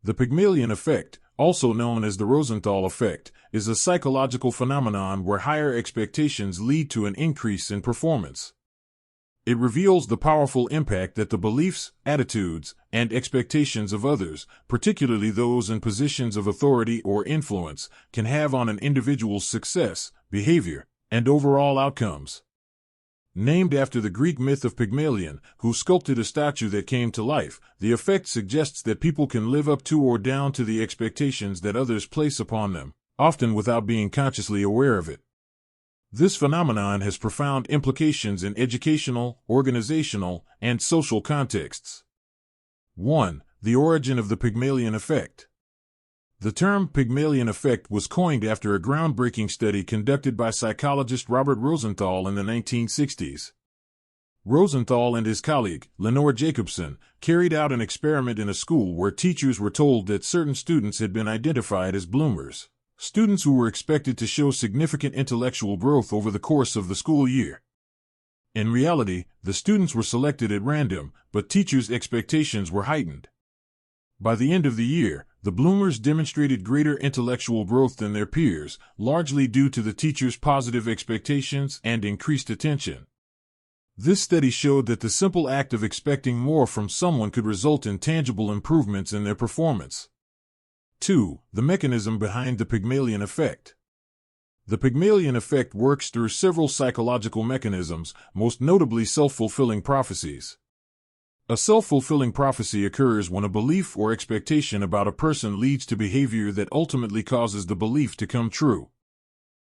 The Pygmalion effect, also known as the Rosenthal effect, is a psychological phenomenon where higher expectations lead to an increase in performance. It reveals the powerful impact that the beliefs, attitudes, and expectations of others, particularly those in positions of authority or influence, can have on an individual's success, behavior, and overall outcomes. Named after the Greek myth of Pygmalion, who sculpted a statue that came to life, the effect suggests that people can live up to or down to the expectations that others place upon them, often without being consciously aware of it. This phenomenon has profound implications in educational, organizational, and social contexts. 1. The origin of the Pygmalion effect. The term Pygmalion effect was coined after a groundbreaking study conducted by psychologist Robert Rosenthal in the 1960s. Rosenthal and his colleague, Lenore Jacobson, carried out an experiment in a school where teachers were told that certain students had been identified as bloomers, students who were expected to show significant intellectual growth over the course of the school year. In reality, the students were selected at random, but teachers' expectations were heightened. By the end of the year, the bloomers demonstrated greater intellectual growth than their peers, largely due to the teacher's positive expectations and increased attention. This study showed that the simple act of expecting more from someone could result in tangible improvements in their performance. 2. The mechanism behind the Pygmalion effect. The Pygmalion effect works through several psychological mechanisms, most notably self-fulfilling prophecies. A self-fulfilling prophecy occurs when a belief or expectation about a person leads to behavior that ultimately causes the belief to come true.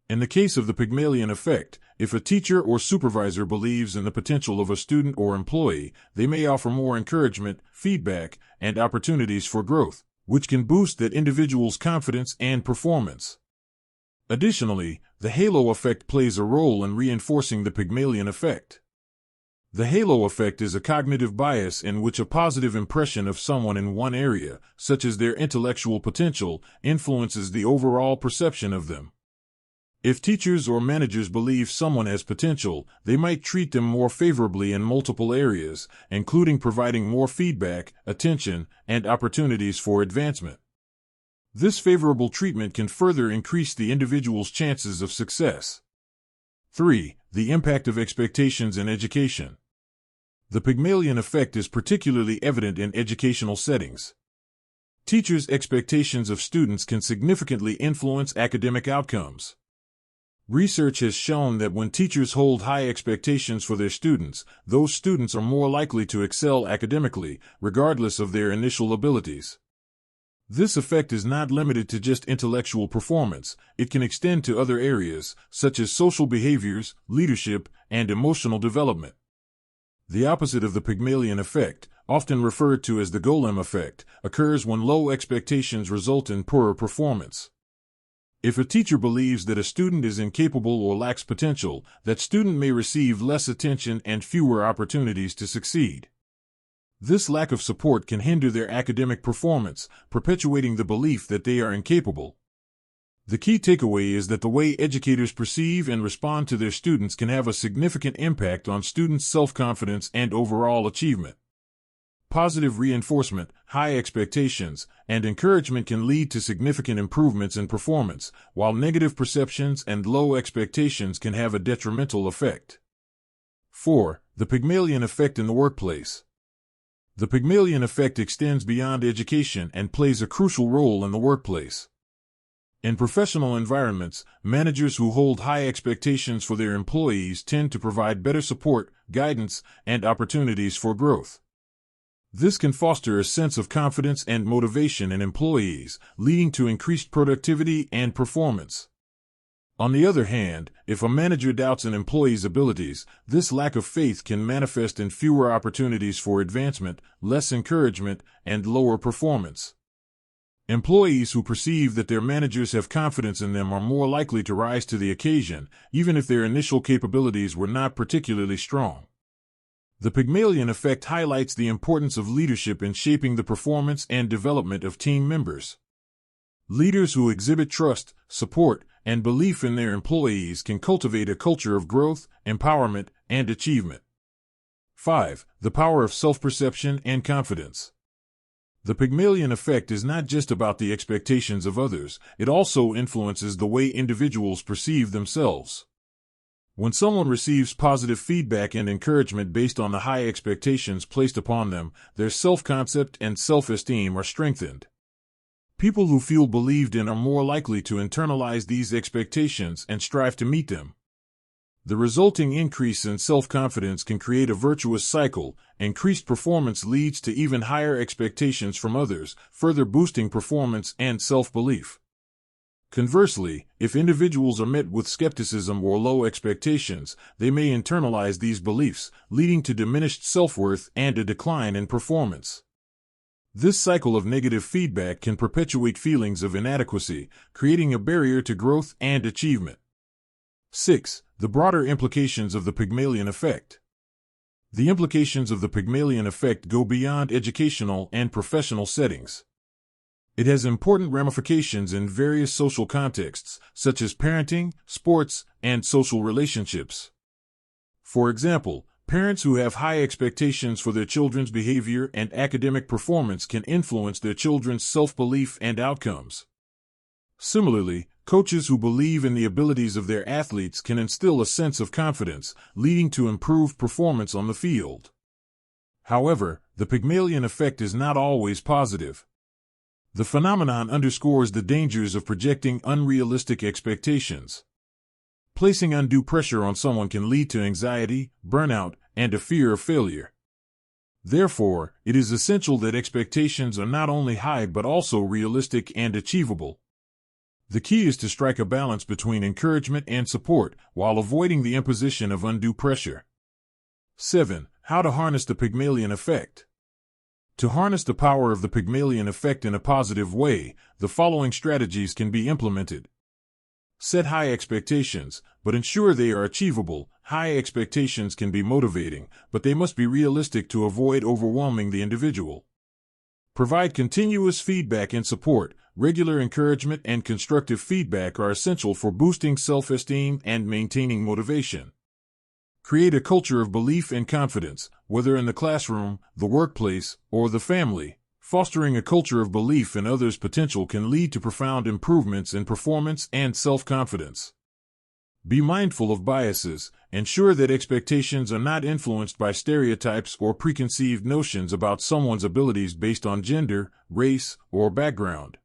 In the case of the Pygmalion effect, if a teacher or supervisor believes in the potential of a student or employee, they may offer more encouragement, feedback, and opportunities for growth, which can boost that individual's confidence and performance. Additionally, the halo effect plays a role in reinforcing the Pygmalion effect. The halo effect is a cognitive bias in which a positive impression of someone in one area, such as their intellectual potential, influences the overall perception of them. If teachers or managers believe someone has potential, they might treat them more favorably in multiple areas, including providing more feedback, attention, and opportunities for advancement. This favorable treatment can further increase the individual's chances of success. 3. The impact of expectations in education. The Pygmalion effect is particularly evident in educational settings. Teachers' expectations of students can significantly influence academic outcomes. Research has shown that when teachers hold high expectations for their students, those students are more likely to excel academically, regardless of their initial abilities. This effect is not limited to just intellectual performance. It can extend to other areas, such as social behaviors, leadership, and emotional development. The opposite of the Pygmalion effect, often referred to as the golem effect, occurs when low expectations result in poorer performance. If a teacher believes that a student is incapable or lacks potential, that student may receive less attention and fewer opportunities to succeed. This lack of support can hinder their academic performance, perpetuating the belief that they are incapable. The key takeaway is that the way educators perceive and respond to their students can have a significant impact on students' self-confidence and overall achievement. Positive reinforcement, high expectations, and encouragement can lead to significant improvements in performance, while negative perceptions and low expectations can have a detrimental effect. 4. The Pygmalion effect in the workplace. The Pygmalion effect extends beyond education and plays a crucial role in the workplace. In professional environments, managers who hold high expectations for their employees tend to provide better support, guidance, and opportunities for growth. This can foster a sense of confidence and motivation in employees, leading to increased productivity and performance. On the other hand, if a manager doubts an employee's abilities, this lack of faith can manifest in fewer opportunities for advancement, less encouragement, and lower performance. Employees who perceive that their managers have confidence in them are more likely to rise to the occasion, even if their initial capabilities were not particularly strong. The Pygmalion effect highlights the importance of leadership in shaping the performance and development of team members. Leaders who exhibit trust, support, and belief in their employees can cultivate a culture of growth, empowerment, and achievement. 5. The power of self-perception and confidence. The Pygmalion effect is not just about the expectations of others, it also influences the way individuals perceive themselves. When someone receives positive feedback and encouragement based on the high expectations placed upon them, their self-concept and self-esteem are strengthened. People who feel believed in are more likely to internalize these expectations and strive to meet them. The resulting increase in self-confidence can create a virtuous cycle. Increased performance leads to even higher expectations from others, further boosting performance and self-belief. Conversely, if individuals are met with skepticism or low expectations, they may internalize these beliefs, leading to diminished self-worth and a decline in performance. This cycle of negative feedback can perpetuate feelings of inadequacy, creating a barrier to growth and achievement. 6. The broader implications of the Pygmalion effect. The implications of the Pygmalion effect go beyond educational and professional settings. It has important ramifications in various social contexts, such as parenting, sports, and social relationships. For example, parents who have high expectations for their children's behavior and academic performance can influence their children's self-belief and outcomes. Similarly, coaches who believe in the abilities of their athletes can instill a sense of confidence, leading to improved performance on the field. However, the Pygmalion effect is not always positive. The phenomenon underscores the dangers of projecting unrealistic expectations. Placing undue pressure on someone can lead to anxiety, burnout, and a fear of failure. Therefore, it is essential that expectations are not only high but also realistic and achievable. The key is to strike a balance between encouragement and support, while avoiding the imposition of undue pressure. 7. How to harness the Pygmalion effect. To harness the power of the Pygmalion effect in a positive way, the following strategies can be implemented. Set high expectations, but ensure they are achievable. High expectations can be motivating, but they must be realistic to avoid overwhelming the individual. Provide continuous feedback and support. Regular encouragement and constructive feedback are essential for boosting self-esteem and maintaining motivation. Create a culture of belief and confidence, whether in the classroom, the workplace, or the family. Fostering a culture of belief in others' potential can lead to profound improvements in performance and self-confidence. Be mindful of biases. Ensure that expectations are not influenced by stereotypes or preconceived notions about someone's abilities based on gender, race, or background.